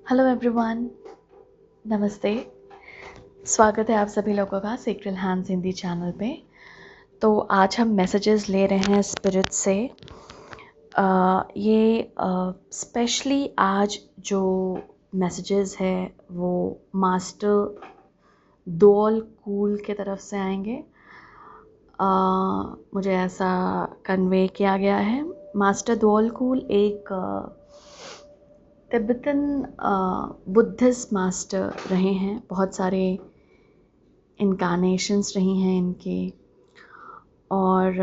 Hello everyone, नमस्ते। स्वागत है आप सभी लोगों का सेक्रेड हैंड्स हिंदी चैनल पे। तो आज हम मैसेजेस ले रहे हैं स्पिरिट से। ये स्पेशली आज जो मैसेजेस है वो मास्टर दोल कूल के तरफ से आएंगे। मुझे ऐसा कन्वे किया गया है। मास्टर दोल कूल एक तिब्बतन बुद्धिस्ट मास्टर रहे हैं। बहुत सारे इनकारनेशंस रही हैं इनके, और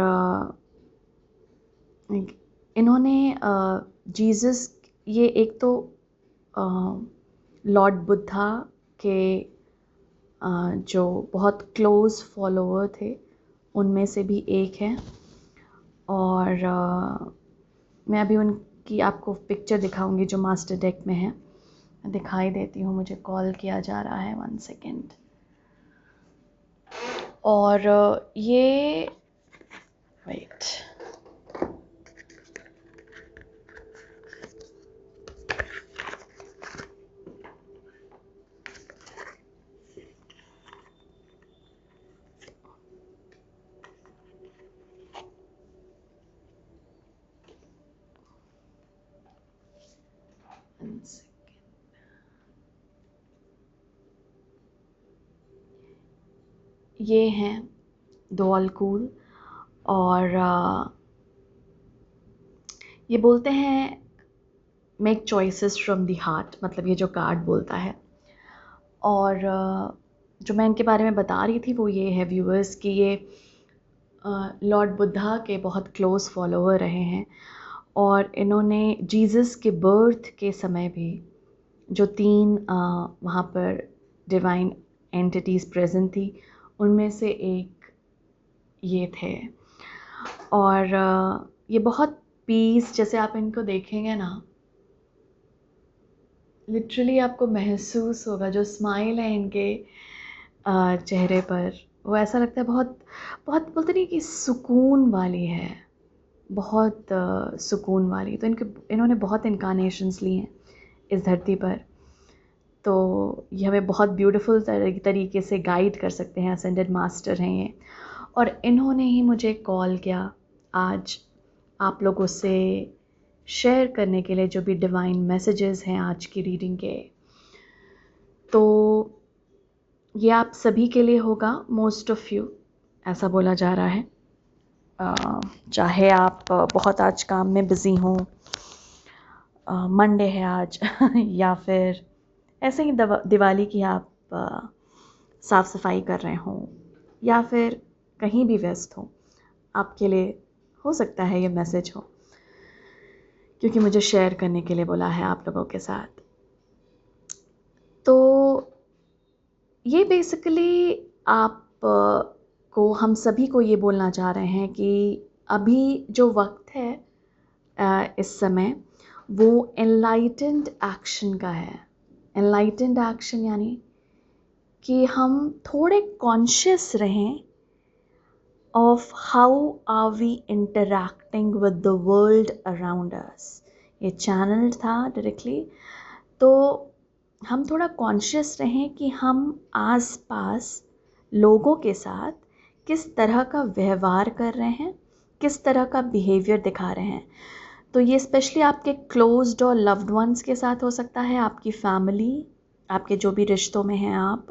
इन्होंने जीसस, ये एक तो लॉर्ड बुद्धा के जो बहुत क्लोज फॉलोअर थे उनमें से भी एक है। और मैं अभी उनकी आपको पिक्चर दिखाऊंगी जो मास्टर डेक में है। दिखाई देती हूँ, मुझे कॉल किया जा रहा है, 1 सेकेंड। और ये वेट, ये हैं दोल कूल। और ये बोलते हैं make choices from the heart, मतलब ये जो कार्ड बोलता है। और जो मैं इनके बारे में बता रही थी वो ये है व्यूअर्स कि ये लॉर्ड बुद्धा के बहुत क्लोज फॉलोअर रहे हैं। और इन्होंने जीसस के बर्थ के समय भी जो 3 वहाँ पर डिवाइन एंटिटीज़ प्रेजेंट थी उनमें से एक ये थे। और ये बहुत पीस, जैसे आप इनको देखेंगे ना, लिटरली आपको महसूस होगा, जो स्माइल है इनके चेहरे पर, वो ऐसा लगता है बहुत बहुत, बोलते नहीं कि सुकून वाली है, बहुत सुकून वाली। तो इन्होंने बहुत इनकारनेशंस ली हैं इस धरती पर। तो ये हमें बहुत ब्यूटीफुल तरीके से गाइड कर सकते हैं। असेंडेड मास्टर हैं ये। और इन्होंने ही मुझे कॉल किया आज आप लोगों से शेयर करने के लिए जो भी डिवाइन मैसेजेस हैं आज की रीडिंग के। तो ये आप सभी के लिए होगा, मोस्ट ऑफ यू, ऐसा बोला जा रहा है। चाहे आप बहुत आज काम में बिज़ी हों, मंडे है आज या फिर ऐसे ही दिवाली की आप साफ़ सफाई कर रहे हों, या फिर कहीं भी व्यस्त हो, आपके लिए हो सकता है ये मैसेज हो, क्योंकि मुझे शेयर करने के लिए बोला है आप लोगों के साथ। तो ये बेसिकली आप को, हम सभी को ये बोलना चाह रहे हैं कि अभी जो वक्त है इस समय, वो एनलाइटेंड एक्शन का है। एनलाइटेंड एक्शन यानी कि हम थोड़े कॉन्शियस रहें of how are we interacting with the world around us। ये चैनल था डायरेक्टली, तो हम थोड़ा कॉन्शियस रहें कि हम आसपास लोगों के साथ किस तरह का व्यवहार कर रहे हैं, किस तरह का बिहेवियर दिखा रहे हैं। तो ये स्पेशली आपके क्लोज्ड और लव्ड वंस के साथ हो सकता है, आपकी फैमिली, आपके जो भी रिश्तों में हैं आप,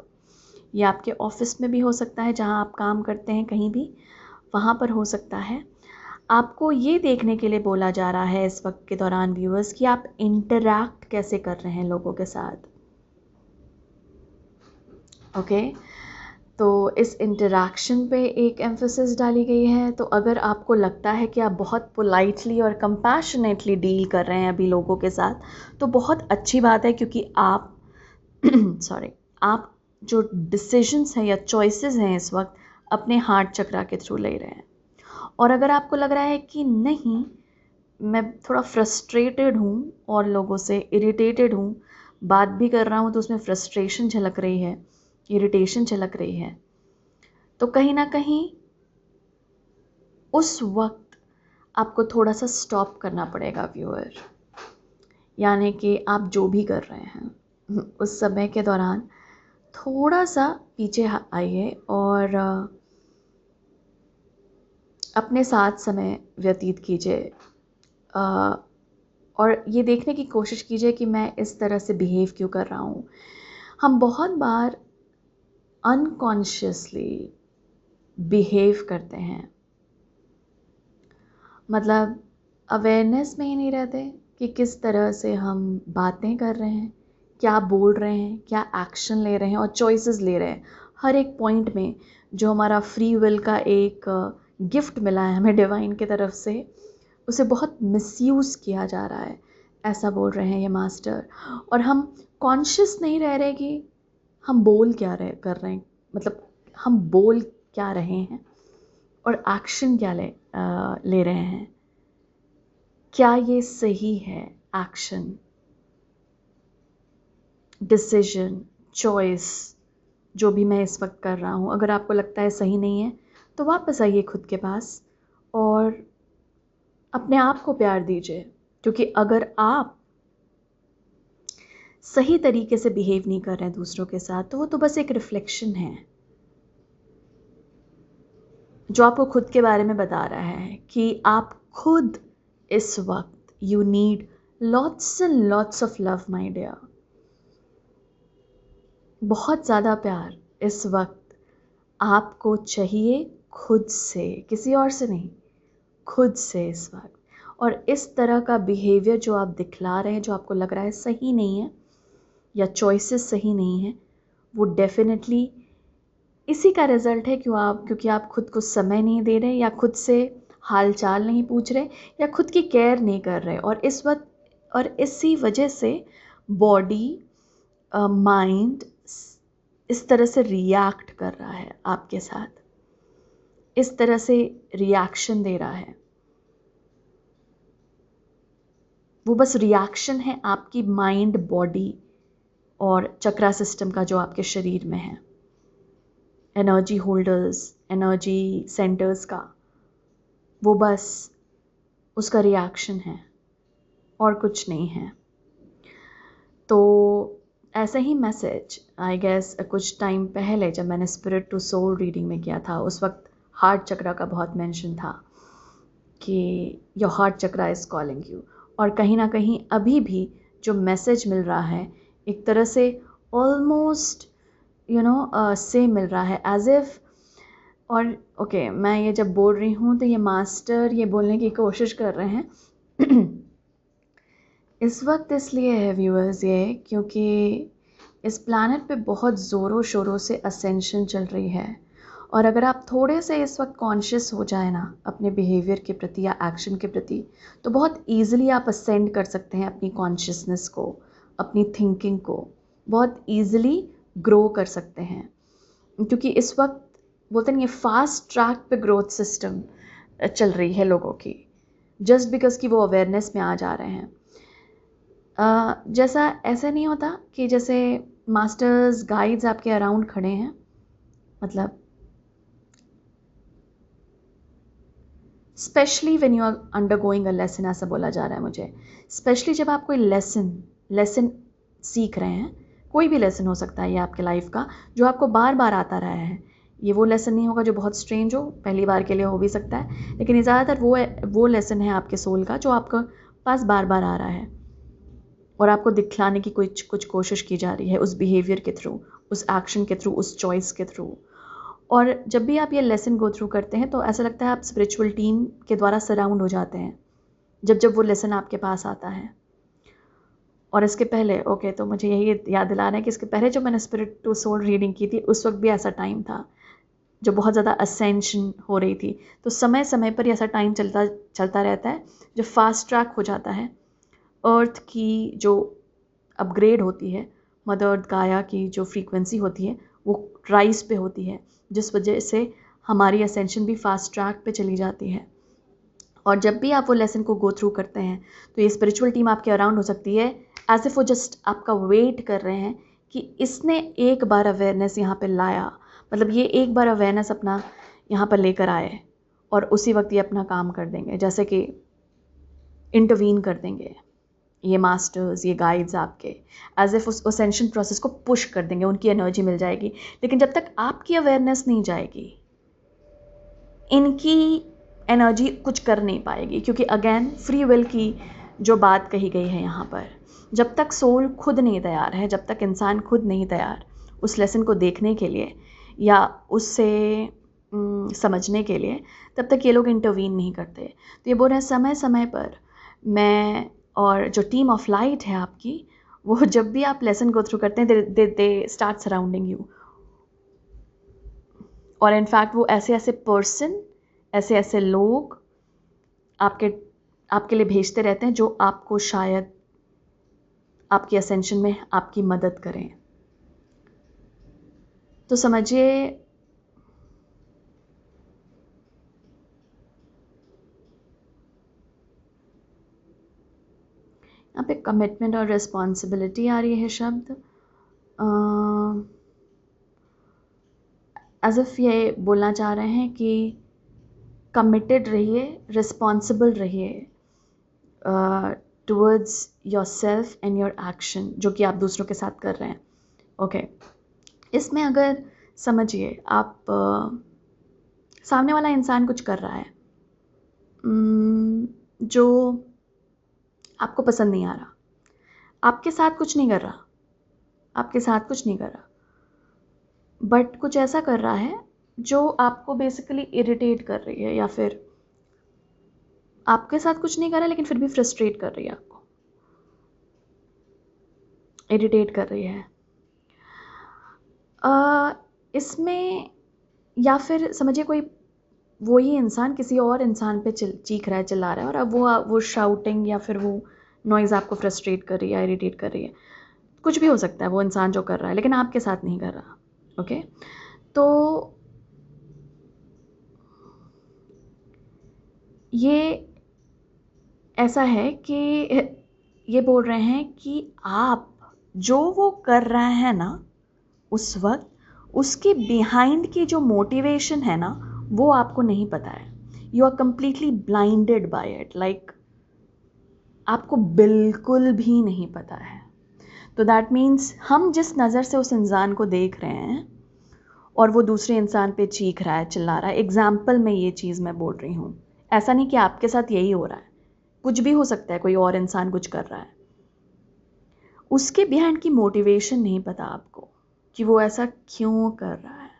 या आपके ऑफिस में भी हो सकता है, जहाँ आप काम करते हैं कहीं भी, वहाँ पर हो सकता है। आपको ये देखने के लिए बोला जा रहा है इस वक्त के दौरान व्यूअर्स कि आप इंटरैक्ट कैसे कर रहे हैं लोगों के साथ। ओके, तो इस इंटरैक्शन पे एक एम्फेसिस डाली गई है। तो अगर आपको लगता है कि आप बहुत पोलाइटली और कंपैशनेटली डील कर रहे हैं अभी लोगों के साथ, तो बहुत अच्छी बात है, क्योंकि आप सॉरी, आप जो डिसीजंस हैं या चॉइसेस हैं इस वक्त अपने हार्ट चक्रा के थ्रू ले रहे हैं। और अगर आपको लग रहा है कि नहीं, मैं थोड़ा फ्रस्ट्रेटेड हूँ और लोगों से इरिटेटेड हूँ, बात भी कर रहा हूँ तो उसमें फ्रस्ट्रेशन झलक रही है, इरिटेशन झलक रही है, तो कहीं ना कहीं उस वक्त आपको थोड़ा सा स्टॉप करना पड़ेगा व्यूअर। यानी कि आप जो भी कर रहे हैं, उस समय के दौरान थोड़ा सा पीछे आइए और अपने साथ समय व्यतीत कीजिए, और ये देखने की कोशिश कीजिए कि मैं इस तरह से बिहेव क्यों कर रहा हूँ। हम बहुत बार अनकॉन्शियसली बिहेव करते हैं, मतलब अवेयरनेस में ही नहीं रहते कि किस तरह से हम बातें कर रहे हैं, क्या बोल रहे हैं, क्या एक्शन ले रहे हैं और चॉइसेस ले रहे हैं। हर एक पॉइंट में जो हमारा फ्री विल का एक गिफ्ट मिला है हमें डिवाइन की तरफ से, उसे बहुत मिसयूज़ किया जा रहा है, ऐसा बोल रहे हैं ये मास्टर। और हम कॉन्शियस नहीं रह रहे कि हम बोल क्या कर रहे हैं, मतलब हम बोल क्या रहे हैं और एक्शन क्या ले रहे हैं। क्या ये सही है एक्शन, डिसीजन, चॉइस जो भी मैं इस वक्त कर रहा हूँ? अगर आपको लगता है सही नहीं है तो वापस आइए खुद के पास और अपने आप को प्यार दीजिए, क्योंकि अगर आप सही तरीके से बिहेव नहीं कर रहे हैं दूसरों के साथ तो वो तो बस एक रिफ्लेक्शन है जो आपको खुद के बारे में बता रहा है कि आप खुद इस वक्त you need lots and lots of love my dear. बहुत ज़्यादा प्यार इस वक्त आपको चाहिए, खुद से, किसी और से नहीं, खुद से इस वक्त। और इस तरह का बिहेवियर जो आप दिखला रहे हैं, जो आपको लग रहा है सही नहीं है या चॉइसेस सही नहीं है, वो डेफिनेटली इसी का रिज़ल्ट है क्योंकि आप खुद को समय नहीं दे रहे, या खुद से हाल चाल नहीं पूछ रहे, या खुद की केयर नहीं कर रहे। और इस वक्त और इसी वजह से बॉडी, माइंड इस तरह से रिएक्ट कर रहा है आपके साथ, इस तरह से रिएक्शन दे रहा है। वो बस रिएक्शन है आपकी माइंड, बॉडी और चक्रा सिस्टम का जो आपके शरीर में है, एनर्जी होल्डर्स, एनर्जी सेंटर्स का, वो बस उसका रिएक्शन है और कुछ नहीं है। तो ऐसा ही मैसेज आई गेस कुछ टाइम पहले जब मैंने स्पिरिट टू सोल रीडिंग में किया था, उस वक्त हार्ट चक्रा का बहुत मेंशन था कि your heart chakra is calling you. और कहीं ना कहीं अभी भी जो मैसेज मिल रहा है एक तरह से ऑलमोस्ट से मिल रहा है एज इफ़। और ओके, मैं ये जब बोल रही हूँ तो ये मास्टर ये बोलने की कोशिश कर रहे हैं इस वक्त इसलिए है व्यूअर्स ये, क्योंकि इस प्लैनेट पे बहुत ज़ोरों शोरों से असेंशन चल रही है। और अगर आप थोड़े से इस वक्त कॉन्शियस हो जाए ना अपने बिहेवियर के प्रति या एक्शन के प्रति, तो बहुत ईजिली आप असेंड कर सकते हैं अपनी कॉन्शियसनेस को, अपनी थिंकिंग को बहुत ईजिली ग्रो कर सकते हैं। क्योंकि इस वक्त बोलते नहीं, ये फास्ट ट्रैक पे ग्रोथ सिस्टम चल रही है लोगों की, जस्ट बिकॉज कि वो अवेयरनेस में आ जा रहे हैं। जैसा ऐसा नहीं होता कि जैसे मास्टर्स गाइड्स आपके अराउंड खड़े हैं, मतलब specially when you are undergoing a lesson, ऐसा बोला जा रहा है मुझे। स्पेशली जब आप कोई लेसन सीख रहे हैं, कोई भी लेसन हो सकता है ये आपके लाइफ का जो आपको बार बार आता रहा है। ये वो लेसन नहीं होगा जो बहुत स्ट्रेंज हो, पहली बार के लिए हो भी सकता है, लेकिन ये ज़्यादातर वो लेसन है आपके सोल का जो आपके पास बार बार आ रहा है और आपको दिखलाने की कुछ कोशिश की जा रही है उस बिहेवियर के थ्रू, उस एक्शन के थ्रू, उस चॉइस के थ्रू। और जब भी आप ये लेसन गो थ्रू करते हैं तो ऐसा लगता है आप स्पिरिचुअल टीम के द्वारा सराउंड हो जाते हैं जब वो लेसन आपके पास आता है। और इसके पहले ओके, तो मुझे यही याद दिला रहा है कि इसके पहले जो मैंने स्पिरिट टू सोल रीडिंग की थी उस वक्त भी ऐसा टाइम था जो बहुत ज़्यादा असेंशन हो रही थी। तो समय समय पर ऐसा टाइम चलता रहता है जो फास्ट ट्रैक हो जाता है। अर्थ की जो अपग्रेड होती है, मदर अर्थ गाया की जो फ्रीक्वेंसी होती है वो राइज पे होती है, जिस वजह से हमारी असेंशन भी फास्ट ट्रैक पे चली जाती है। और जब भी आप वो लेसन को गो थ्रू करते हैं तो ये स्पिरिचुअल टीम आपके अराउंड हो सकती है, एज इफ वो जस्ट आपका वेट कर रहे हैं कि इसने एक बार अवेयरनेस यहाँ पे लाया, मतलब ये एक बार अवेयरनेस अपना यहाँ पर लेकर आए और उसी वक्त ये अपना काम कर देंगे, जैसे कि इंटरवीन कर देंगे, ये मास्टर्स, ये गाइड्स आपके एज इफ उस असेंशन प्रोसेस को पुश कर देंगे, उनकी एनर्जी मिल जाएगी। लेकिन जब तक आपकी अवेयरनेस नहीं जाएगी, इनकी एनर्जी कुछ कर नहीं पाएगी, क्योंकि अगेन फ्री विल की जो बात कही गई है यहाँ पर, जब तक सोल खुद नहीं तैयार है, जब तक इंसान खुद नहीं तैयार उस लेसन को देखने के लिए या उससे समझने के लिए, तब तक ये लोग इंटरवीन नहीं करते। तो ये बोल रहे हैं समय समय पर मैं और जो टीम ऑफ लाइट है आपकी, वो जब भी आप लेसन गो थ्रू करते हैं, दे स्टार्ट सराउंडिंग यू। और इनफैक्ट वो ऐसे ऐसे पर्सन, ऐसे ऐसे लोग आपके लिए भेजते रहते हैं जो आपको शायद आपकी असेंशन में आपकी मदद करें। तो समझिए यहाँ पे कमिटमेंट और रिस्पॉन्सिबिलिटी आ रही है शब्द, एज इफ ये बोलना चाह रहे हैं कि कमिटेड रहिए, रिस्पॉन्सिबल रहिए towards your self and your action, जो कि आप दूसरों के साथ कर रहे हैं। ओके, इसमें अगर समझिए आप सामने वाला इंसान कुछ कर रहा है जो आपको पसंद नहीं आ रहा, आपके साथ कुछ नहीं कर रहा, आपके साथ कुछ नहीं कर रहा, बट कुछ ऐसा कर रहा है जो आपको बेसिकली इरिटेट कर रही है, या फिर आपके साथ कुछ नहीं कर रहा है लेकिन फिर भी फ्रस्ट्रेट कर रही है, आपको इरिटेट कर रही है। इसमें या फिर समझिए कोई वही इंसान किसी और इंसान पे चीख रहा है, चिल्ला रहा है, और अब वो शाउटिंग या फिर वो नॉइज़ आपको फ्रस्ट्रेट कर रही है, इरिटेट कर रही है। कुछ भी हो सकता है वो इंसान जो कर रहा है, लेकिन आपके साथ नहीं कर रहा। ओके, तो ये ऐसा है कि ये बोल रहे हैं कि आप जो वो कर रहे हैं ना उस वक्त, उसके बिहाइंड की जो मोटिवेशन है ना, वो आपको नहीं पता है। You are completely blinded by it, like आपको बिल्कुल भी नहीं पता है। तो दैट मीन्स हम जिस नज़र से उस इंसान को देख रहे हैं और वो दूसरे इंसान पे चीख रहा है, चिल्ला रहा है, एग्जाम्पल में ये चीज़ मैं बोल रही हूँ, ऐसा नहीं कि आपके साथ यही हो रहा है, कुछ भी हो सकता है, कोई और इंसान कुछ कर रहा है, उसके बिहाइंड की मोटिवेशन नहीं पता आपको कि वो ऐसा क्यों कर रहा है,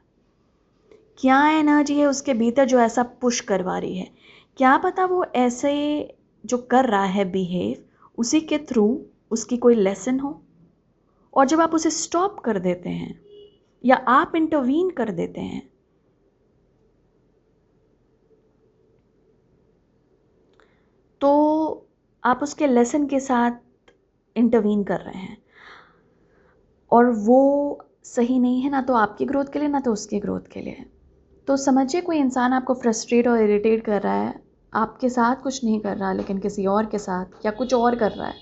क्या एनर्जी है उसके भीतर जो ऐसा पुश करवा रही है। क्या पता वो ऐसे जो कर रहा है बिहेव, उसी के थ्रू उसकी कोई लेसन हो, और जब आप उसे स्टॉप कर देते हैं या आप इंटरवीन कर देते हैं, तो आप उसके लेसन के साथ इंटरवीन कर रहे हैं, और वो सही नहीं है, ना तो आपकी ग्रोथ के लिए ना तो उसकी ग्रोथ के लिए। तो समझिए कोई इंसान आपको फ्रस्ट्रेट और इरिटेट कर रहा है, आपके साथ कुछ नहीं कर रहा लेकिन किसी और के साथ या कुछ और कर रहा है,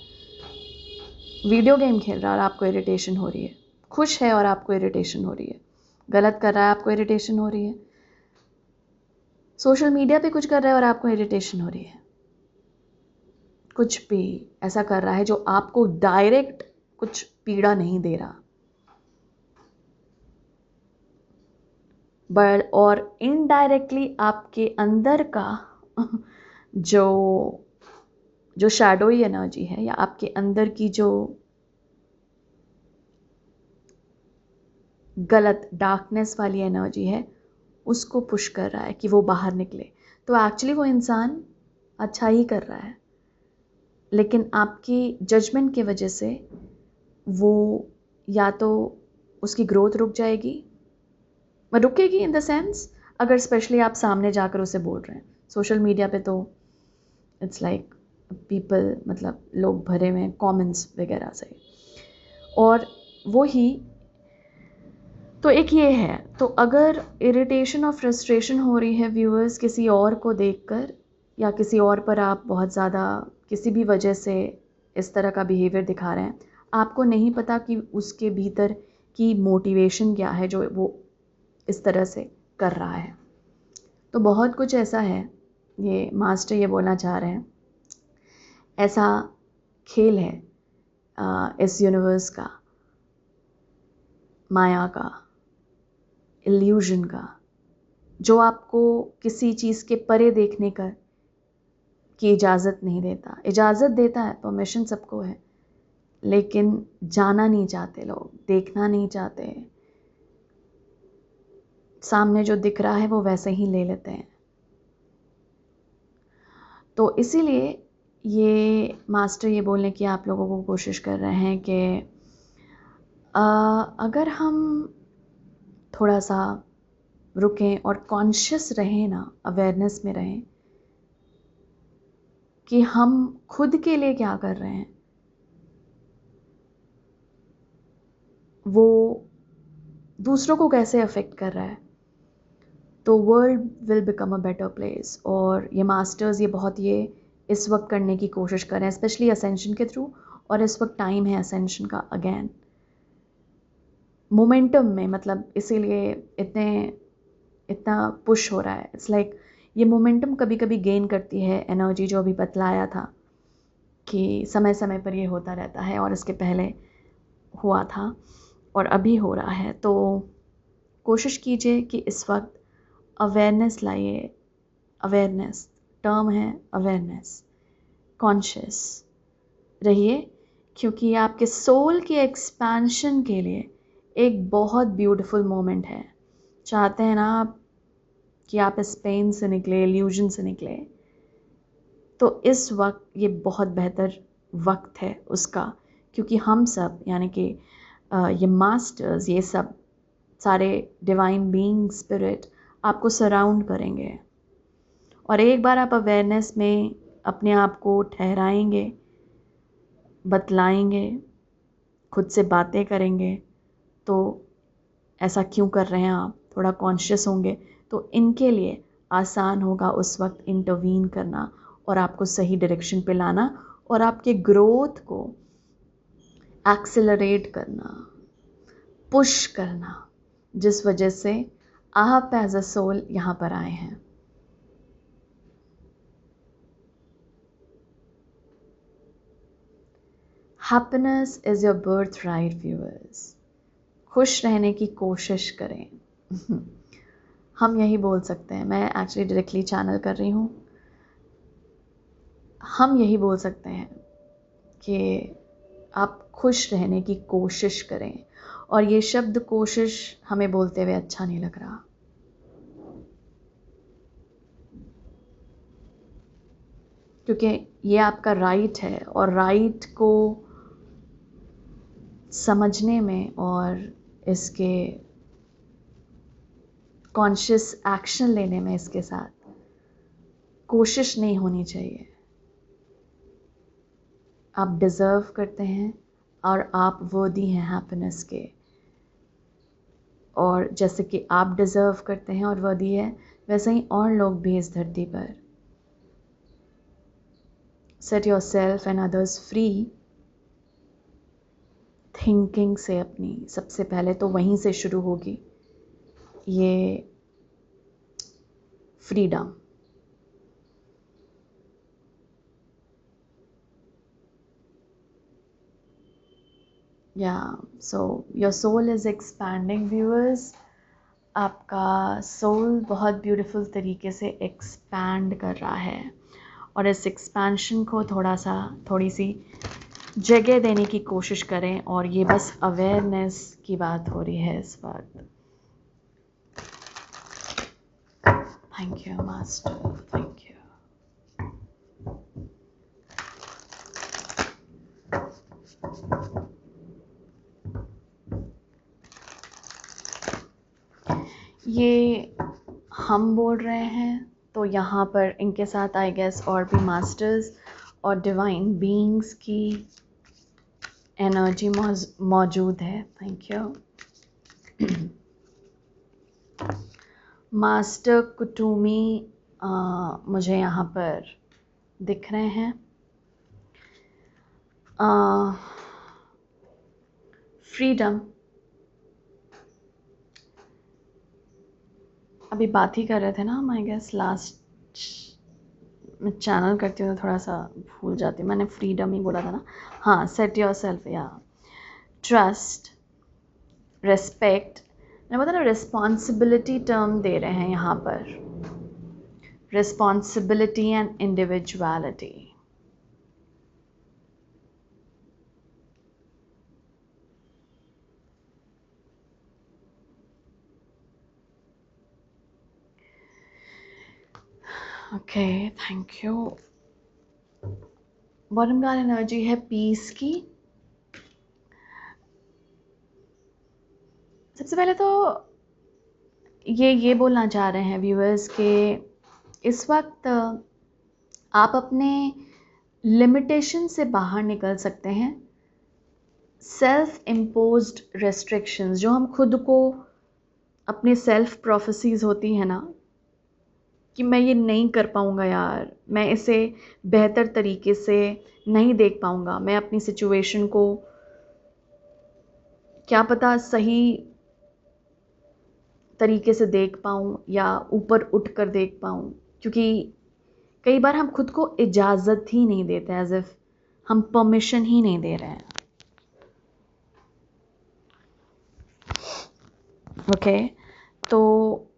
वीडियो गेम खेल रहा है और आपको इरिटेशन हो रही है, खुश है और आपको इरिटेशन हो रही है, गलत कर रहा है आपको इरिटेशन हो रही है, सोशल मीडिया पे कुछ कर रहा है और आपको इरिटेशन हो रही है, कुछ भी ऐसा कर रहा है जो आपको डायरेक्ट कुछ पीड़ा नहीं दे रहा, बट और इनडायरेक्टली आपके अंदर का जो शैडोई एनर्जी है, या आपके अंदर की जो गलत डार्कनेस वाली एनर्जी है, उसको पुश कर रहा है कि वो बाहर निकले। तो एक्चुअली वो इंसान अच्छा ही कर रहा है, लेकिन आपकी जजमेंट की वजह से वो या तो उसकी ग्रोथ रुक जाएगी, रुकेगी इन द सेंस, अगर स्पेशली आप सामने जाकर उसे बोल रहे हैं। सोशल मीडिया पे तो इट्स लाइक पीपल, मतलब लोग भरे हुए हैं कमेंट्स वगैरह से, और वो ही तो एक ये है। तो अगर इरिटेशन और फ्रस्ट्रेशन हो रही है व्यूअर्स किसी और को देखकर, या किसी और पर आप बहुत ज़्यादा किसी भी वजह से इस तरह का बिहेवियर दिखा रहे हैं, आपको नहीं पता कि उसके भीतर की मोटिवेशन क्या है जो वो इस तरह से कर रहा है। तो बहुत कुछ ऐसा है, ये मास्टर ये बोलना चाह रहे हैं, ऐसा खेल है इस यूनिवर्स का, माया का, इल्यूजन का, जो आपको किसी चीज़ के परे देखने की इजाज़त नहीं देता। इजाज़त देता है, परमिशन सबको है, लेकिन जाना नहीं चाहते लोग, देखना नहीं चाहते। सामने जो दिख रहा है वो वैसे ही ले लेते हैं। तो इसीलिए ये मास्टर ये बोलने की आप लोगों को कोशिश कर रहे हैं कि अगर हम थोड़ा सा रुकें और कॉन्शियस रहें ना, अवेयरनेस में रहें कि हम खुद के लिए क्या कर रहे हैं, वो दूसरों को कैसे अफेक्ट कर रहा है, तो world will become a better place. और ये मास्टर्स ये इस वक्त करने की कोशिश कर रहे हैं, स्पेशली असेंशन के थ्रू। और इस वक्त टाइम है असेंशन का अगेन, मोमेंटम में, मतलब इसीलिए इतना पुश हो रहा है। इट्स लाइक ये मोमेंटम कभी कभी गेन करती है एनर्जी, जो अभी बतलाया था कि समय समय पर ये होता रहता है, और इसके पहले हुआ था और अभी हो रहा है। तो कोशिश कीजिए कि इस वक्त अवेयरनेस लाइए। अवेयरनेस टर्म है, अवेयरनेस, कॉन्शियस रहिए, क्योंकि ये आपके सोल के एक्सपेंशन के लिए एक बहुत ब्यूटीफुल मोमेंट है। चाहते हैं ना आप कि आप इस पेन से निकले, इल्यूजन से निकले, तो इस वक्त ये बहुत बेहतर वक्त है उसका। क्योंकि हम सब, यानी कि ये मास्टर्स, ये सब सारे डिवाइन बीइंग, स्पिरिट आपको सराउंड करेंगे। और एक बार आप अवेयरनेस में अपने आप को ठहराएंगे, बतलाएंगे, खुद से बातें करेंगे, तो ऐसा क्यों कर रहे हैं आप, थोड़ा कॉन्शियस होंगे, तो इनके लिए आसान होगा उस वक्त इंटरवीन करना और आपको सही डायरेक्शन पे लाना और आपके ग्रोथ को एक्सेलरेट करना, पुश करना, जिस वजह से आप एज अ सोल यहाँ पर आए हैं। Happiness is your birth right viewers. खुश रहने की कोशिश करें। हम यही बोल सकते हैं, मैं एक्चुअली डायरेक्टली चैनल कर रही हूँ। हम यही बोल सकते हैं कि आप खुश रहने की कोशिश करें। और ये शब्द कोशिश हमें बोलते हुए अच्छा नहीं लग रहा, क्योंकि ये आपका राइट है, और राइट को समझने में और इसके कॉन्शियस एक्शन लेने में इसके साथ कोशिश नहीं होनी चाहिए। आप डिज़र्व करते हैं और आप वर्दी हैं हैप्पीनेस के। और जैसे कि आप डिज़र्व करते हैं और वर्दी है, वैसे ही और लोग भी इस धरती पर। Set your self and others free. Thinking से अपनी सबसे पहले तो वहीं से शुरू होगी ये फ्रीडम। या so your soul is expanding viewers. आपका सोल बहुत ब्यूटीफुल तरीके से एक्सपैंड कर रहा है, और इस एक्सपेंशन को थोड़ी सी जगह देने की कोशिश करें। और ये बस अवेयरनेस की बात हो रही है इस वक्त। Thank you master, thank you. ये हम बोल रहे हैं, तो यहाँ पर इनके साथ आई गेस और भी मास्टर्स और डिवाइन बीइंग्स की एनर्जी मौजूद है। Thank you. मास्टर कुटुमी मुझे यहाँ पर दिख रहे हैं। फ्रीडम, अभी बात ही कर रहे थे ना हम, आई गेस लास्ट मैं चैनल करती हूँ तो थोड़ा सा भूल जाती हूँ, मैंने फ्रीडम ही बोला था ना। हाँ, सेट योर सेल्फ, या ट्रस्ट, रिस्पेक्ट, मैंने बोला ना रिस्पॉन्सिबिलिटी टर्म दे रहे हैं यहाँ पर, responsibility and individuality. Okay, thank you. Bottom card energy है पीस की। सबसे पहले तो ये बोलना चाह रहे हैं व्यूअर्स के इस वक्त आप अपने लिमिटेशन से बाहर निकल सकते हैं। सेल्फ इम्पोज्ड रेस्ट्रिक्शंस जो हम खुद को अपने सेल्फ प्रोफेसीज होती है ना कि मैं ये नहीं कर पाऊँगा यार, मैं इसे बेहतर तरीके से नहीं देख पाऊँगा, मैं अपनी सिचुएशन को क्या पता सही तरीके से देख पाऊँ या ऊपर उठ कर देख पाऊँ, क्योंकि कई बार हम खुद को इजाज़त ही नहीं देते, एज इफ हम परमिशन ही नहीं दे रहे हैं। ओके, तो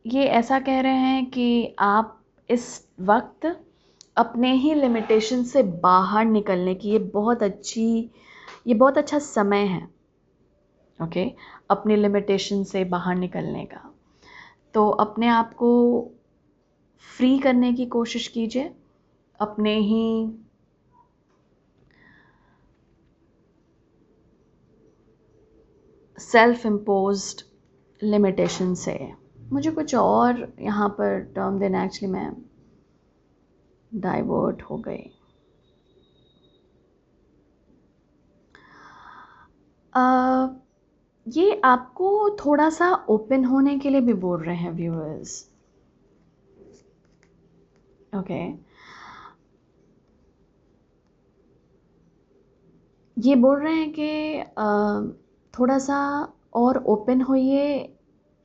ये ऐसा कह रहे हैं कि आप इस वक्त अपने ही लिमिटेशन से बाहर निकलने की ये बहुत अच्छा समय है। ओके, अपने लिमिटेशन से बाहर निकलने का, तो अपने आप को फ्री करने की कोशिश कीजिए अपने ही सेल्फ इम्पोज्ड लिमिटेशन से। मुझे कुछ और यहाँ पर टर्म देना, एक्चुअली मैं डाइवर्ट हो गई। ये आपको थोड़ा सा ओपन होने के लिए भी बोल रहे हैं व्यूअर्स। ओके, ये बोल रहे हैं कि थोड़ा सा और ओपन होइए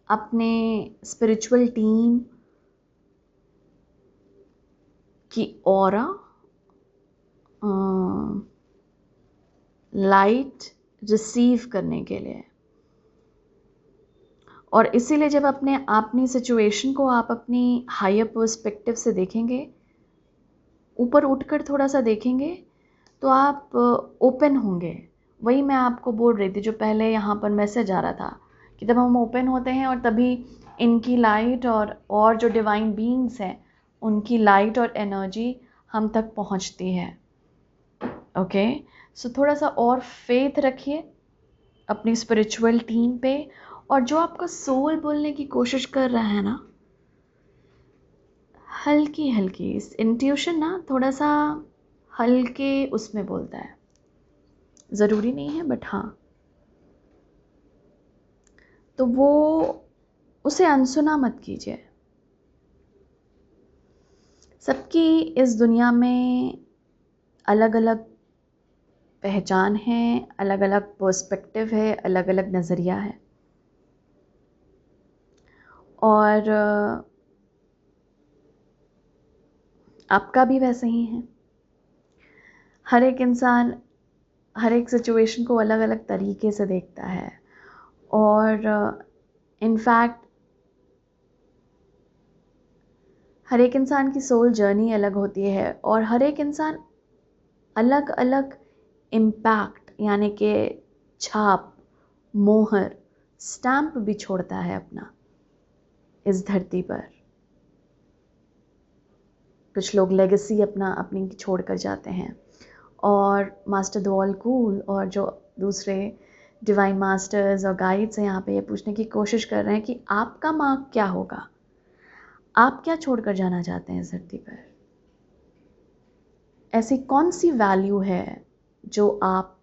अपने स्पिरिचुअल टीम की ऑरा, लाइट रिसीव करने के लिए। और इसीलिए जब अपनी सिचुएशन को आप अपनी हायर पर्सपेक्टिव से देखेंगे, ऊपर उठकर थोड़ा सा देखेंगे, तो आप ओपन होंगे। वही मैं आपको बोल रही थी, जो पहले यहाँ पर मैसेज आ रहा था कि जब हम ओपन होते हैं और तभी इनकी लाइट और जो डिवाइन बीइंग्स हैं उनकी लाइट और एनर्जी हम तक पहुँचती है। ओके, सो थोड़ा सा और फेथ रखिए अपनी स्पिरिचुअल टीम पे, और जो आपका सोल बोलने की कोशिश कर रहा है ना, हल्की हल्की इंट्यूशन ना थोड़ा सा हल्के उसमें बोलता है, ज़रूरी नहीं है बट हाँ, तो वो उसे अनसुना मत कीजिए। सबकी इस दुनिया में अलग अलग पहचान है, अलग अलग पर्सपेक्टिव है, अलग अलग नज़रिया है, और आपका भी वैसे ही है। हर एक इंसान हर एक सिचुएशन को अलग अलग तरीके से देखता है, और इनफैक्ट हर एक इंसान की सोल जर्नी अलग होती है, और हर एक इंसान अलग अलग इम्पैक्ट यानी कि छाप, मोहर, स्टैम्प भी छोड़ता है अपना इस धरती पर। कुछ लोग लेगेसी अपनी छोड़ कर जाते हैं, और मास्टर दौल कूल और जो दूसरे डिवाइन मास्टर्स और गाइड्स हैं यहाँ पे ये पूछने की कोशिश कर रहे हैं कि आपका मार्क क्या होगा, आप क्या छोड़कर जाना चाहते हैं इस धरती पर। ऐसी कौन सी वैल्यू है जो आप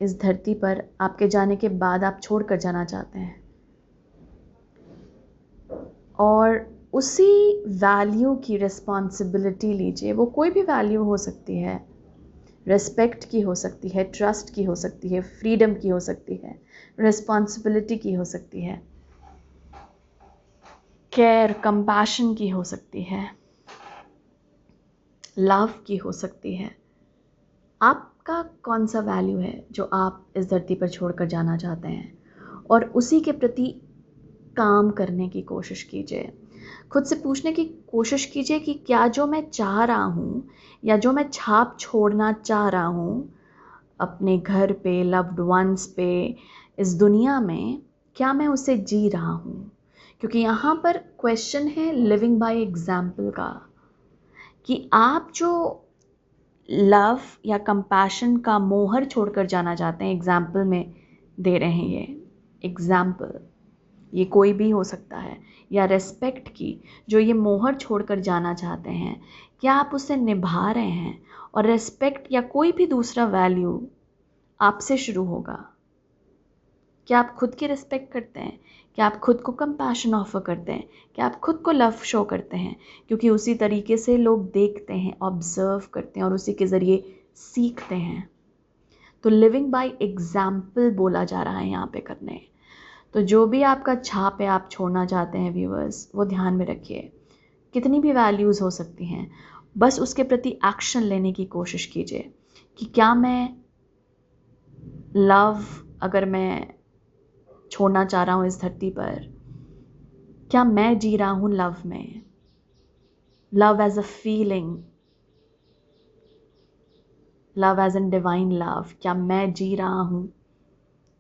इस धरती पर आपके जाने के बाद आप छोड़कर जाना चाहते हैं, और उसी वैल्यू की रिस्पॉन्सिबिलिटी लीजिए। वो कोई भी वैल्यू हो सकती है, रिस्पेक्ट की हो सकती है, ट्रस्ट की हो सकती है, फ्रीडम की हो सकती है, रिस्पॉन्सिबिलिटी की हो सकती है, केयर कंपैशन की हो सकती है, लव की हो सकती है। आपका कौन सा वैल्यू है जो आप इस धरती पर छोड़कर जाना चाहते हैं, और उसी के प्रति काम करने की कोशिश कीजिए। खुद से पूछने की कोशिश कीजिए कि क्या जो मैं चाह रहा हूँ या जो मैं छाप छोड़ना चाह रहा हूँ अपने घर पे, लव्ड वंस पे, इस दुनिया में, क्या मैं उसे जी रहा हूँ। क्योंकि यहाँ पर क्वेश्चन है लिविंग बाय एग्जाम्पल का, कि आप जो लव या कंपैशन का मोहर छोड़कर जाना चाहते हैं, एग्जाम्पल में दे रहे हैं ये एग्जाम्पल, ये कोई भी हो सकता है, या रेस्पेक्ट की जो ये मोहर छोड़कर जाना चाहते हैं, क्या आप उसे निभा रहे हैं। और रेस्पेक्ट या कोई भी दूसरा वैल्यू आपसे शुरू होगा। क्या आप खुद की रिस्पेक्ट करते हैं? क्या आप खुद को कंपैशन ऑफर करते हैं? क्या आप खुद को लव शो करते हैं? क्योंकि उसी तरीके से लोग देखते हैं, ऑब्जर्व करते हैं और उसी के ज़रिए सीखते हैं। तो लिविंग बाय एग्जाम्पल बोला जा रहा है यहाँ पे करने। तो जो भी आपका छाप है आप छोड़ना चाहते हैं व्यूअर्स, वो ध्यान में रखिए। कितनी भी वैल्यूज़ हो सकती हैं, बस उसके प्रति एक्शन लेने की कोशिश कीजिए कि क्या मैं लव, अगर मैं छोड़ना चाह रहा हूँ इस धरती पर, क्या मैं जी रहा हूँ लव में, love as a feeling, love as an divine love. क्या मैं जी रहा हूँ,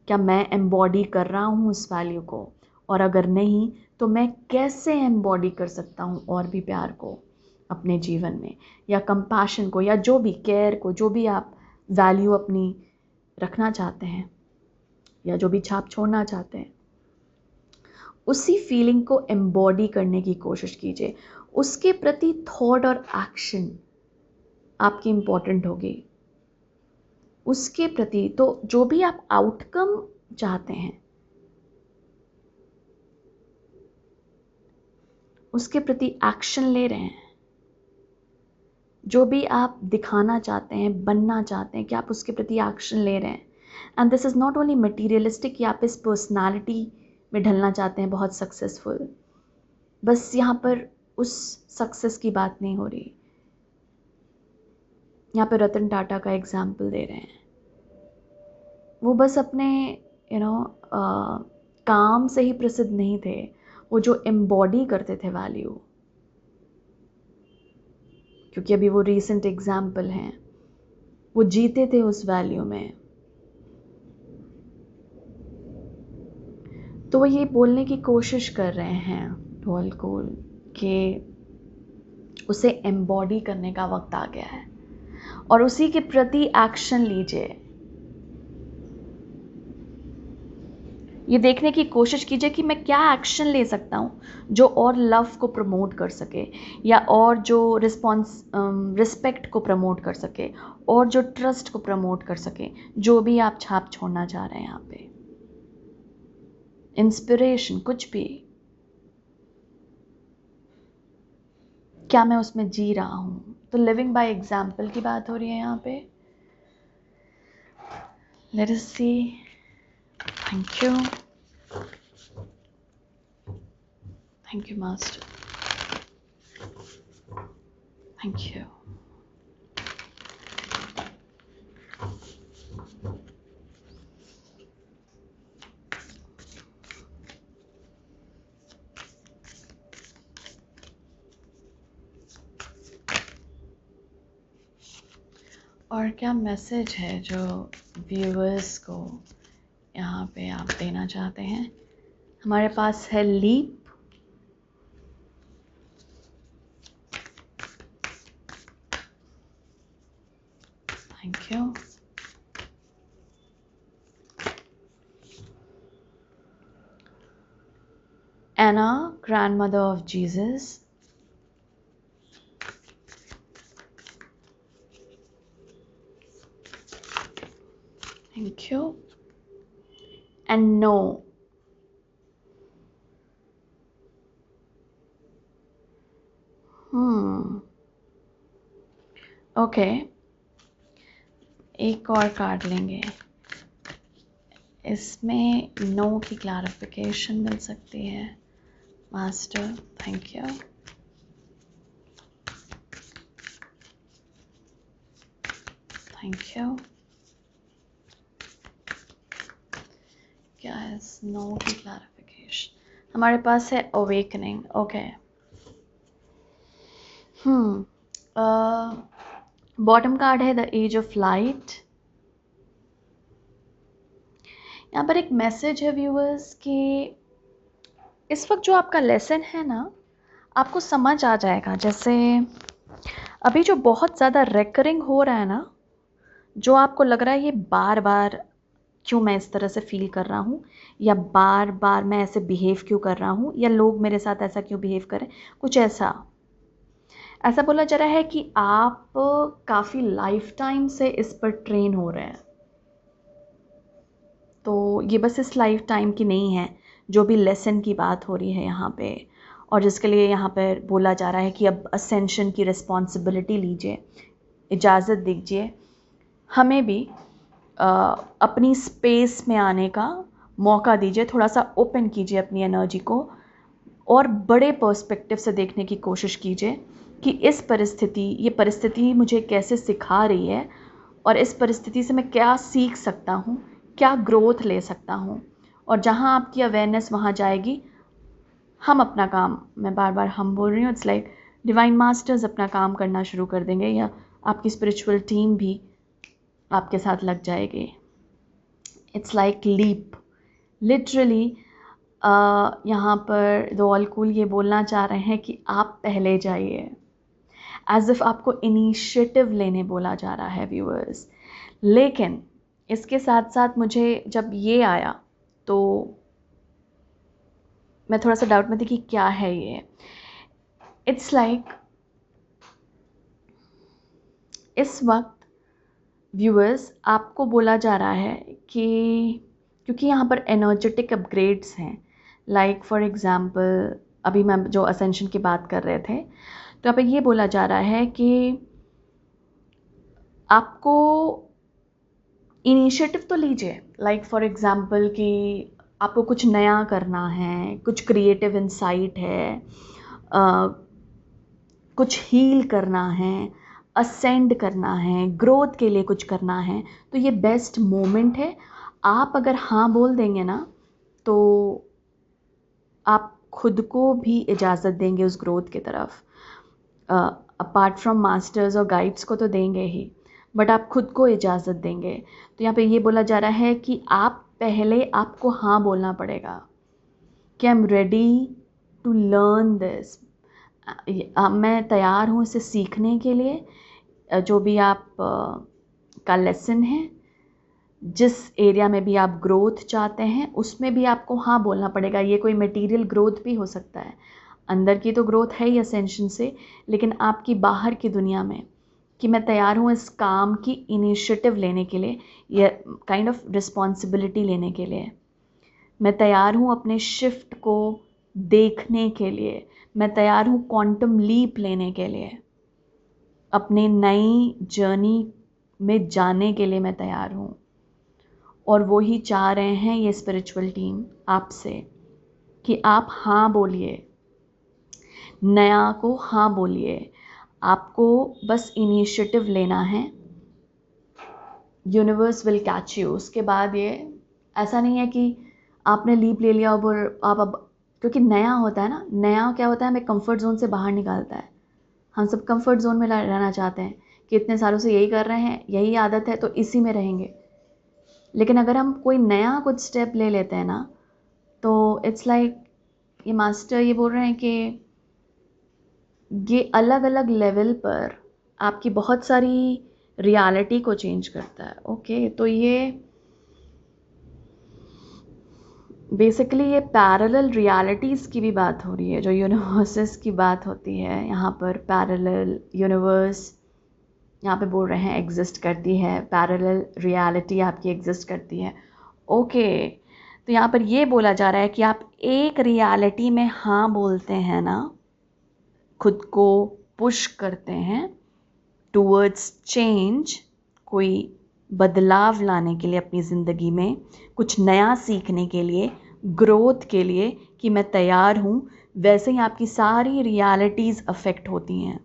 क्या मैं एम्बॉडी कर रहा हूँ उस वैल्यू को, और अगर नहीं तो मैं कैसे एम्बॉडी कर सकता हूँ और भी प्यार को अपने जीवन में, या कंपैशन को, या जो भी केयर को, जो भी आप वैल्यू अपनी रखना चाहते हैं या जो भी छाप छोड़ना चाहते हैं, उसी फीलिंग को एम्बॉडी करने की कोशिश कीजिए। उसके प्रति थॉट और एक्शन आपकी इम्पॉर्टेंट होगी उसके प्रति। तो जो भी आप आउटकम चाहते हैं उसके प्रति एक्शन ले रहे हैं। जो भी आप दिखाना चाहते हैं, बनना चाहते हैं, कि आप उसके प्रति एक्शन ले रहे हैं। And this is not only materialistic कि आप इस पर्सनालिटी में ढलना चाहते हैं बहुत सक्सेसफुल। बस यहाँ पर उस सक्सेस की बात नहीं हो रही। यहाँ पे रतन टाटा का एग्जाम्पल दे रहे हैं। वो बस अपने काम से ही प्रसिद्ध नहीं थे, वो जो एम्बॉडी करते थे वैल्यू, क्योंकि अभी वो रीसेंट एग्जाम्पल हैं, वो जीते थे उस वैल्यू में। तो वो ये बोलने की कोशिश कर रहे हैं ढोल कोल कि उसे एम्बॉडी करने का वक्त आ गया है और उसी के प्रति एक्शन लीजिए। ये देखने की कोशिश कीजिए कि मैं क्या एक्शन ले सकता हूँ जो और लव को प्रमोट कर सके, या और जो रिस्पेक्ट को प्रमोट कर सके, और जो ट्रस्ट को प्रमोट कर सके। जो भी आप छाप छोड़ना चाह रहे हैं यहाँ पे, इंस्पिरेशन, कुछ भी, क्या मैं उसमें जी रहा हूँ। तो लिविंग बाय एग्जाम्पल की बात हो रही है यहाँ पे। Let us see. Thank you, thank you master, thank you. और क्या मैसेज है जो व्यूअर्स को यहाँ पे आप देना चाहते हैं? हमारे पास है leap, thank you, Anna, grandmother of Jesus, thank you, and no, okay, एक और कार्ड लेंगे। इसमें नो की क्लैरिफिकेशन मिल सकती है। Master, thank you, thank you. क्या है नो की क्लैरिफिकेशन? हमारे पास है अवेकनिंग। ओके। बॉटम कार्ड है द एज ऑफ लाइट। यहाँ पर एक मैसेज है व्यूअर्स कि इस वक्त जो आपका लेसन है ना, आपको समझ आ जाएगा। जैसे अभी जो बहुत ज़्यादा रेकरिंग हो रहा है ना, जो आपको लग रहा है ये बार बार क्यों मैं इस तरह से फील कर रहा हूँ, या बार बार मैं ऐसे बिहेव क्यों कर रहा हूँ, या लोग मेरे साथ ऐसा क्यों बिहेव करें, कुछ ऐसा बोला जा रहा है कि आप काफ़ी लाइफ टाइम से इस पर ट्रेन हो रहे हैं। तो ये बस इस लाइफ टाइम की नहीं है, जो भी लेसन की बात हो रही है यहाँ पे, और जिसके लिए यहाँ पर बोला जा रहा है कि अब असेंशन की रिस्पॉन्सिबिलिटी लीजिए, इजाज़त दीजिए, हमें भी अपनी स्पेस में आने का मौका दीजिए, थोड़ा सा ओपन कीजिए अपनी एनर्जी को और बड़े पर्सपेक्टिव से देखने की कोशिश कीजिए कि ये परिस्थिति मुझे कैसे सिखा रही है, और इस परिस्थिति से मैं क्या सीख सकता हूँ, क्या ग्रोथ ले सकता हूँ। और जहाँ आपकी अवेयरनेस वहाँ जाएगी, हम अपना काम, मैं बार बार हम बोल रही हूँ, इट्स लाइक डिवाइन मास्टर्स अपना काम करना शुरू कर देंगे, या आपकी स्पिरिचुअल टीम भी आपके साथ लग जाएगी। It's like leap literally. यहाँ पर द ऑल कूल ये बोलना चाह रहे हैं कि आप पहले जाइए, एज इफ़ आपको इनिशिएटिव लेने बोला जा रहा है व्यूअर्स। लेकिन इसके साथ साथ मुझे जब ये आया तो मैं थोड़ा सा डाउट में थी कि क्या है ये। इट्स लाइक इस वक्त व्यूअर्स आपको बोला जा रहा है कि क्योंकि यहाँ पर एनर्जेटिक अपग्रेड्स हैं, लाइक फॉर एग्ज़ाम्पल अभी मैं जो असेंशन की बात कर रहे थे, तो यहाँ पर ये बोला जा रहा है कि आपको इनिशिएटिव तो लीजिए, लाइक फॉर एग्ज़ाम्पल कि आपको कुछ नया करना है, कुछ क्रिएटिव इंसाइट है, कुछ हील करना है, असेंड करना है, ग्रोथ के लिए कुछ करना है, तो ये बेस्ट मोमेंट है। आप अगर हाँ बोल देंगे ना, तो आप खुद को भी इजाज़त देंगे उस ग्रोथ की तरफ। अपार्ट फ्रॉम मास्टर्स और गाइड्स को तो देंगे ही, बट आप खुद को इजाज़त देंगे। तो यहाँ पे ये बोला जा रहा है कि आप पहले आपको हाँ बोलना पड़ेगा कि I am ready to learn this. मैं तैयार हूँ इसे सीखने के लिए। जो भी आप का लेसन है, जिस एरिया में भी आप ग्रोथ चाहते हैं, उसमें भी आपको हाँ बोलना पड़ेगा। ये कोई मटेरियल ग्रोथ भी हो सकता है, अंदर की तो ग्रोथ है ही असेंशन से, लेकिन आपकी बाहर की दुनिया में कि मैं तैयार हूँ इस काम की इनिशिएटिव लेने के लिए, या काइंड ऑफ रिस्पॉन्सिबिलिटी लेने के लिए। मैं तैयार हूँ अपने शिफ्ट को देखने के लिए, मैं तैयार हूँ क्वांटम लीप लेने के लिए, अपने नई जर्नी में जाने के लिए मैं तैयार हूँ। और वो ही चाह रहे हैं ये स्पिरिचुअल टीम आपसे कि आप हाँ बोलिए, नया को हाँ बोलिए। आपको बस इनिशिएटिव लेना है, यूनिवर्स विल कैच यू। उसके बाद ये ऐसा नहीं है कि आपने लीप ले लिया और आप अब, क्योंकि नया होता है ना, नया क्या होता है, हमें कंफर्ट जोन से बाहर निकालता है। हम सब कंफर्ट जोन में रहना चाहते हैं कि इतने सालों से यही कर रहे हैं, यही आदत है, तो इसी में रहेंगे। लेकिन अगर हम कोई नया कुछ स्टेप ले लेते हैं ना, तो इट्स लाइक ये मास्टर ये बोल रहे हैं कि ये अलग अलग लेवल पर आपकी बहुत सारी रियलिटी को चेंज करता है। ओके, तो ये बेसिकली ये पैरेलल रियलिटीज़ की भी बात हो रही है, जो यूनिवर्सेस की बात होती है यहाँ पर। पैरेलल यूनिवर्स यहाँ पे बोल रहे हैं एग्जिस्ट करती है, पैरेलल रियलिटी आपकी एग्जिस्ट करती है। ओके, तो यहाँ पर ये बोला जा रहा है कि आप एक रियलिटी में हाँ बोलते हैं ना, खुद को पुश करते हैं टूवर्ड्स चेंज, कोई बदलाव लाने के लिए अपनी ज़िंदगी में, कुछ नया सीखने के लिए, ग्रोथ के लिए, कि मैं तैयार हूँ, वैसे ही आपकी सारी रियलिटीज़ अफेक्ट होती हैं।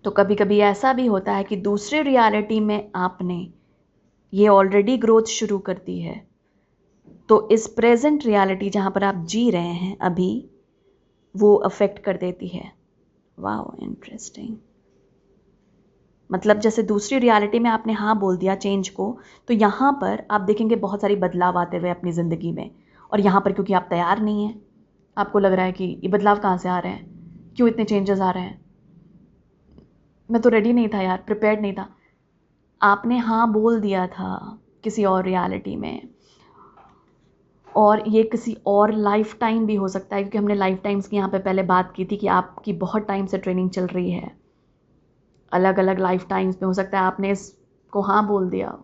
तो कभी कभी ऐसा भी होता है कि दूसरी रियलिटी में आपने ये ऑलरेडी ग्रोथ शुरू कर दी है, तो इस प्रेजेंट रियलिटी जहाँ पर आप जी रहे हैं अभी, वो अफेक्ट कर देती है। Wow, interesting. मतलब जैसे दूसरी रियलिटी में आपने हाँ बोल दिया चेंज को, तो यहाँ पर आप देखेंगे बहुत सारी बदलाव आते हुए अपनी ज़िंदगी में। और यहाँ पर क्योंकि आप तैयार नहीं हैं, आपको लग रहा है कि ये बदलाव कहाँ से आ रहे हैं, क्यों इतने चेंजेस आ रहे हैं, मैं तो रेडी नहीं था यार, प्रिपेयर्ड नहीं था। आपने हाँ बोल दिया था किसी और रियलिटी में, और ये किसी और लाइफ टाइम भी हो सकता है, क्योंकि हमने लाइफ टाइम्स की यहाँ पे पहले बात की थी कि आपकी बहुत टाइम से ट्रेनिंग चल रही है। अलग अलग लाइफ टाइम्स में हो सकता है आपने इसको हाँ बोल दिया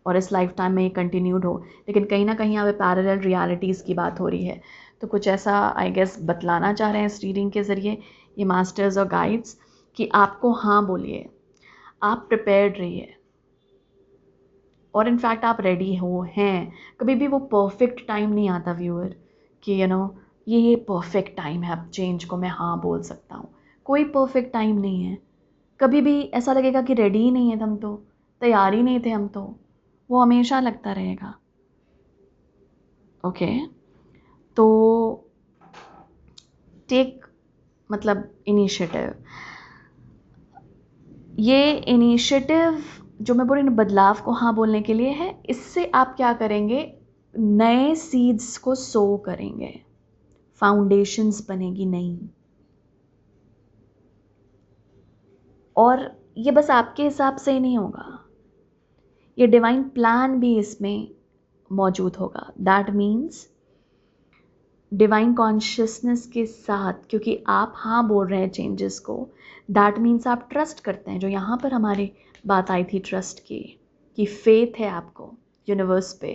और इस लाइफ टाइम में ये कंटिन्यूड हो, लेकिन कहीं ना कहीं यहाँ पे पैरेलल रियलिटीज़ की बात हो रही है। तो कुछ ऐसा आई गेस बतलाना चाह रहे हैं इस रीडिंग के ज़रिए ये मास्टर्स और गाइड्स, कि आपको हाँ बोलिए, आप प्रिपेयर्ड रहिए, और इनफैक्ट आप रेडी हो हैं। कभी भी वो परफेक्ट टाइम नहीं आता व्यूअर कि ये परफेक्ट टाइम है, अब चेंज को मैं हाँ बोल सकता हूँ। कोई परफेक्ट टाइम नहीं है। कभी भी ऐसा लगेगा कि रेडी ही नहीं है, हम तो तैयार ही नहीं थे, हम तो, वो हमेशा लगता रहेगा। ओके, तो टेक मतलब इनिशिएटिव, ये इनिशिएटिव जो मैं बोल रही हूँ बदलाव को हाँ बोलने के लिए है। इससे आप क्या करेंगे, नए सीड्स को सो करेंगे, फाउंडेशंस बनेगी नई। और ये बस आपके हिसाब से ही नहीं होगा, ये डिवाइन प्लान भी इसमें मौजूद होगा। दैट मीन्स डिवाइन कॉन्शियसनेस के साथ, क्योंकि आप हाँ बोल रहे हैं चेंजेस को, दैट मीन्स आप ट्रस्ट करते हैं। जो यहाँ पर हमारी बात आई थी ट्रस्ट की, कि फेथ है आपको यूनिवर्स पे,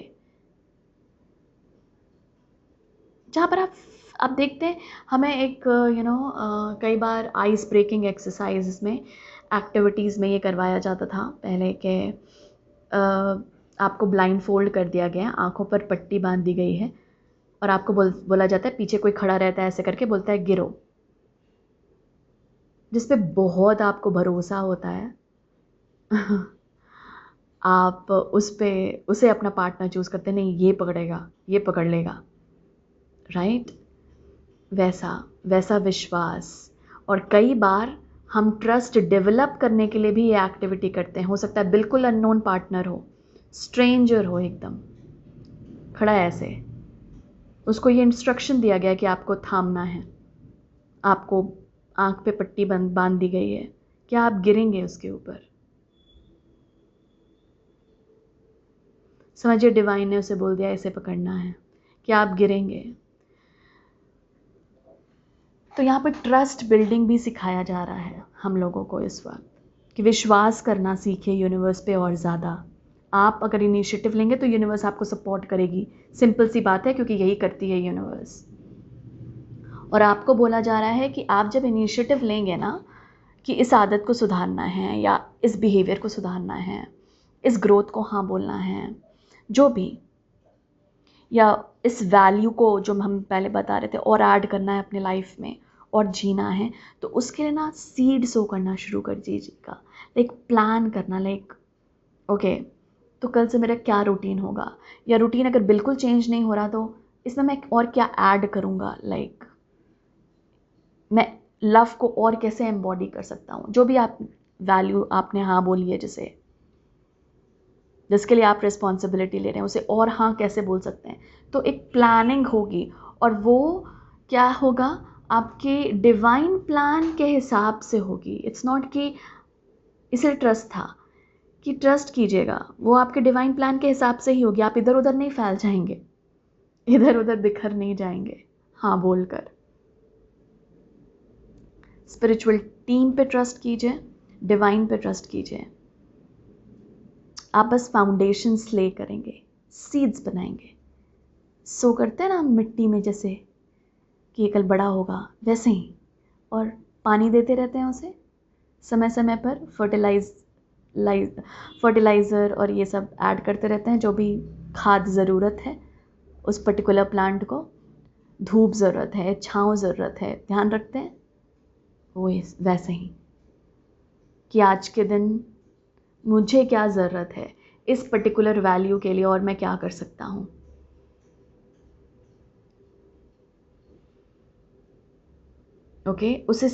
जहाँ पर आप देखते हैं हमें एक कई बार आइस ब्रेकिंग एक्सरसाइज में, एक्टिविटीज़ में ये करवाया जाता था पहले के, आपको ब्लाइंड फोल्ड कर दिया गया, आंखों पर पट्टी बांध दी गई है, और आपको बोला जाता है, पीछे कोई खड़ा रहता है ऐसे करके, बोलता है गिरो, जिस पे बहुत आपको भरोसा होता है। आप उसे अपना पार्टनर चूज़ करते, नहीं ये पकड़ेगा, ये पकड़ लेगा, राइट? वैसा वैसा विश्वास। और कई बार हम ट्रस्ट डेवलप करने के लिए भी ये एक्टिविटी करते हैं। हो सकता है बिल्कुल अननोन पार्टनर हो, स्ट्रेंजर हो, एकदम खड़ा है ऐसे, उसको ये इंस्ट्रक्शन दिया गया कि आपको थामना है, आपको आंख पे पट्टी बांध दी गई है, क्या आप गिरेंगे उसके ऊपर? समझिए डिवाइन ने उसे बोल दिया इसे पकड़ना है, क्या आप गिरेंगे? तो यहाँ पर ट्रस्ट बिल्डिंग भी सिखाया जा रहा है हम लोगों को इस वक्त, कि विश्वास करना सीखे यूनिवर्स पे और ज़्यादा। आप अगर इनिशिएटिव लेंगे तो यूनिवर्स आपको सपोर्ट करेगी, सिंपल सी बात है, क्योंकि यही करती है यूनिवर्स। और आपको बोला जा रहा है कि आप जब इनिशिएटिव लेंगे ना, कि इस आदत को सुधारना है, या इस बिहेवियर को सुधारना है, इस ग्रोथ को हाँ बोलना है, जो भी, या इस वैल्यू को जो हम पहले बता रहे थे और ऐड करना है अपने लाइफ में और जीना है, तो उसके लिए ना सीड सो करना शुरू कर दीजिएगा। लाइक प्लान करना, लाइक ओके, तो कल से मेरा क्या रूटीन होगा, या रूटीन अगर बिल्कुल चेंज नहीं हो रहा तो इसमें मैं और क्या ऐड करूँगा, लाइक मैं लव को और कैसे एम्बॉडी कर सकता हूँ, जो भी आप वैल्यू आपने हाँ बोली है, जिसके लिए आप रिस्पॉन्सिबिलिटी ले रहे हैं, उसे और हाँ कैसे बोल सकते हैं। तो एक प्लानिंग होगी, और वो क्या होगा, आपके डिवाइन प्लान के हिसाब से होगी। इट्स नॉट कि इसे ट्रस्ट था कि ट्रस्ट कीजिएगा, वो आपके डिवाइन प्लान के हिसाब से ही होगी। आप इधर उधर नहीं फैल जाएंगे, इधर उधर बिखर नहीं जाएंगे हाँ बोलकर। स्पिरिचुअल टीम पे ट्रस्ट कीजिए, डिवाइन पे ट्रस्ट कीजिए। आप बस फाउंडेशंस ले करेंगे, सीड्स बनाएंगे, सो करते हैं ना मिट्टी में, जैसे कि ये कल बड़ा होगा, वैसे ही। और पानी देते रहते हैं उसे समय समय पर, फर्टिलाइज़र और ये सब ऐड करते रहते हैं, जो भी खाद ज़रूरत है उस पर्टिकुलर प्लांट को, धूप ज़रूरत है, छाँव ज़रूरत है, ध्यान रखते हैं। वो वैसे ही कि आज के दिन मुझे क्या ज़रूरत है इस पर्टिकुलर वैल्यू के लिए और मैं क्या कर सकता हूँ। ओके, उसे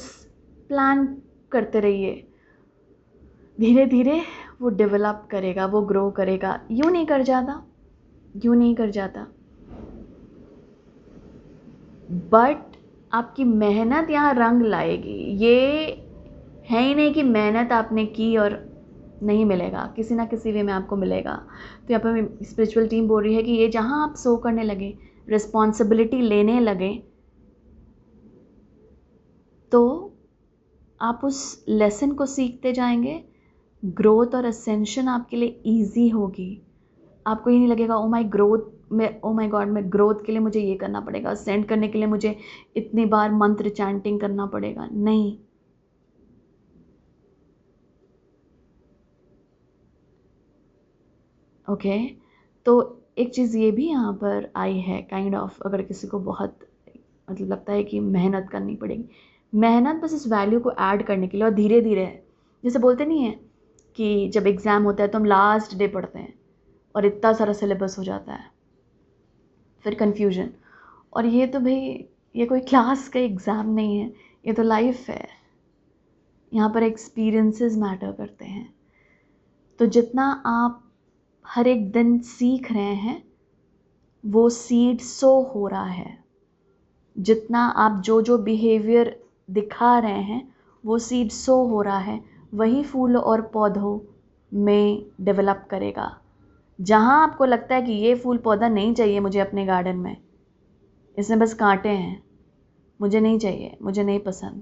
प्लान करते रहिए। धीरे धीरे वो डेवलप करेगा, वो ग्रो करेगा। यूँ नहीं कर जाता, यूँ नहीं कर जाता, बट आपकी मेहनत यहाँ रंग लाएगी। ये है ही नहीं कि मेहनत आपने की और नहीं मिलेगा, किसी ना किसी वे में आपको मिलेगा। तो यहाँ पर स्पिरिचुअल टीम बोल रही है कि ये जहाँ आप सो करने लगे, रिस्पॉन्सिबिलिटी लेने लगे, तो आप उस लेसन को सीखते जाएंगे। ग्रोथ और असेंशन आपके लिए ईजी होगी। आपको ये नहीं लगेगा ओ माई ग्रोथ में, ओ माई गॉड, मैं ग्रोथ के लिए मुझे ये करना पड़ेगा, असेंड करने के लिए मुझे इतनी बार मंत्र चैंटिंग करना पड़ेगा। नहीं, ओके। तो एक चीज़ ये भी यहाँ पर आई है काइंड ऑफ, अगर किसी को बहुत मतलब लगता है कि मेहनत करनी पड़ेगी, मेहनत बस इस वैल्यू को ऐड करने के लिए। और धीरे धीरे, जैसे बोलते नहीं है कि जब एग्ज़ाम होता है तो हम लास्ट डे पढ़ते हैं और इतना सारा सिलेबस हो जाता है, फिर कन्फ्यूजन। और ये तो भाई, ये कोई क्लास का एग्ज़ाम नहीं है, ये तो लाइफ है। यहाँ पर एक्सपीरियंसेस मैटर करते हैं। तो जितना आप हर एक दिन सीख रहे हैं, वो सीड सो हो रहा है। जितना आप जो जो बिहेवियर दिखा रहे हैं, वो सीड सो हो रहा है। वही फूल और पौधों में डेवलप करेगा। जहाँ आपको लगता है कि ये फूल पौधा नहीं चाहिए मुझे अपने गार्डन में, इसमें बस कांटे हैं, मुझे नहीं चाहिए, मुझे नहीं पसंद,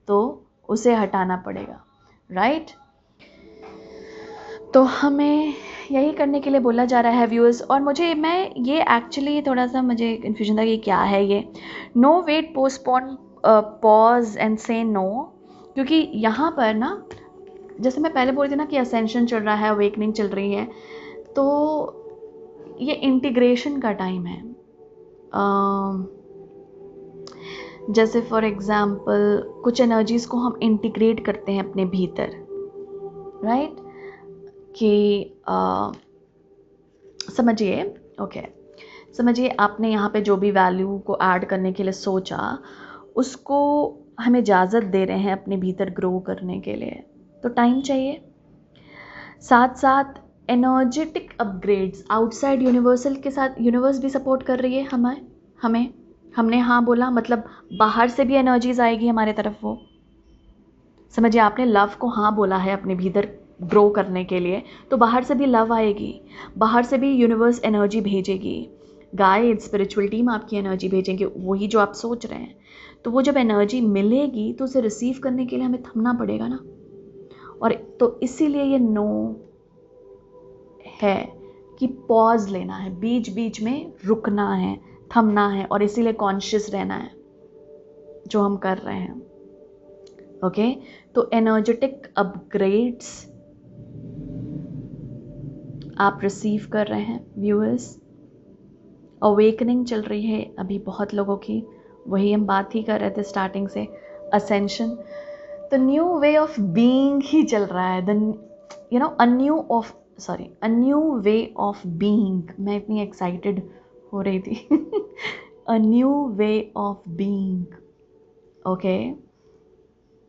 तो उसे हटाना पड़ेगा, राइट। तो हमें यही करने के लिए बोला जा रहा है व्यूअर्स। और मैं ये एक्चुअली थोड़ा सा मुझे कन्फ्यूजन था कि क्या है ये no wait, postpone, pause and say no. क्योंकि यहाँ पर ना, जैसे मैं पहले बोल रही थी ना कि असेंशन चल रहा है, अवेकनिंग चल रही है, तो ये इंटीग्रेशन का टाइम है। जैसे फॉर एग्जांपल कुछ एनर्जीज़ को हम इंटीग्रेट करते हैं अपने भीतर, राइट। कि समझिए, ओके, समझिए आपने यहाँ पे जो भी वैल्यू को ऐड करने के लिए सोचा, उसको हमें इजाज़त दे रहे हैं अपने भीतर ग्रो करने के लिए, तो टाइम चाहिए। साथ साथ एनर्जेटिक अपग्रेड्स आउटसाइड यूनिवर्सल के साथ, यूनिवर्स भी सपोर्ट कर रही है हमें हमने हाँ बोला, मतलब बाहर से भी एनर्जीज आएगी हमारे तरफ। वो समझिए, आपने लव को हाँ बोला है अपने भीतर ग्रो करने के लिए, तो बाहर से भी लव आएगी, बाहर से भी यूनिवर्स एनर्जी भेजेगी। गाइड स्पिरिचुअल टीम आपकी एनर्जी भेजेंगे, वही जो आप सोच रहे हैं। तो वो जब एनर्जी मिलेगी तो उसे रिसीव करने के लिए हमें थमना पड़ेगा ना। और तो इसीलिए ये नो है कि पॉज लेना है, बीच बीच में रुकना है, थमना है, और इसीलिए कॉन्शियस रहना है जो हम कर रहे हैं। ओके, तो एनर्जेटिक अपग्रेड्स आप रिसीव कर रहे हैं व्यूअर्स। अवेकनिंग चल रही है अभी बहुत लोगों की, वही हम बात ही कर रहे थे स्टार्टिंग से, असेंशन। तो न्यू वे ऑफ बीइंग ही चल रहा है, a new way of being. मैं इतनी एक्साइटेड हो रही थी a new way of being, okay,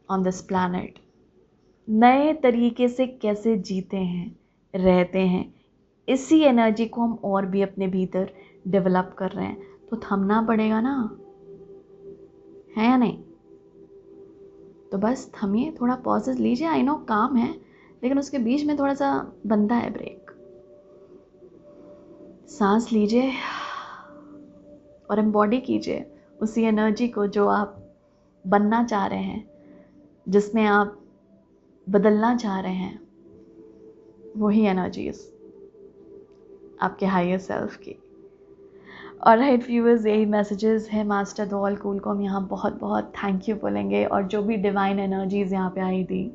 on this planet. नए तरीके से कैसे जीते हैं, रहते हैं, इसी एनर्जी को हम और भी अपने भीतर डेवलप कर रहे हैं। तो थमना पड़ेगा ना, है या नहीं। तो बस थमिए, थोड़ा पॉजेस लीजिए। आई नो काम है, लेकिन उसके बीच में थोड़ा सा बनता है ब्रेक। सांस लीजिए और एम्बॉडी कीजिए उसी एनर्जी को जो आप बनना चाह रहे हैं, जिसमें आप बदलना चाह रहे हैं, वही एनर्जीज आपके हायर सेल्फ की। और राइट व्यूअर्स, यही मैसेजेस है मास्टर द ऑल कूल को हम यहाँ बहुत बहुत थैंक यू बोलेंगे। और जो भी डिवाइन एनर्जीज यहाँ पे आई थी,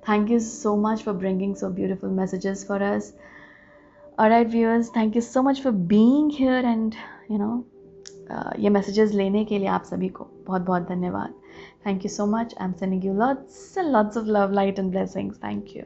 thank you so much for bringing so beautiful messages for us. Alright viewers, thank you so much for being here and ये मैसेजेस लेने के लिए आप सभी को बहुत बहुत धन्यवाद. Thank you so much. I am sending you lots and lots of love, light and blessings. Thank you.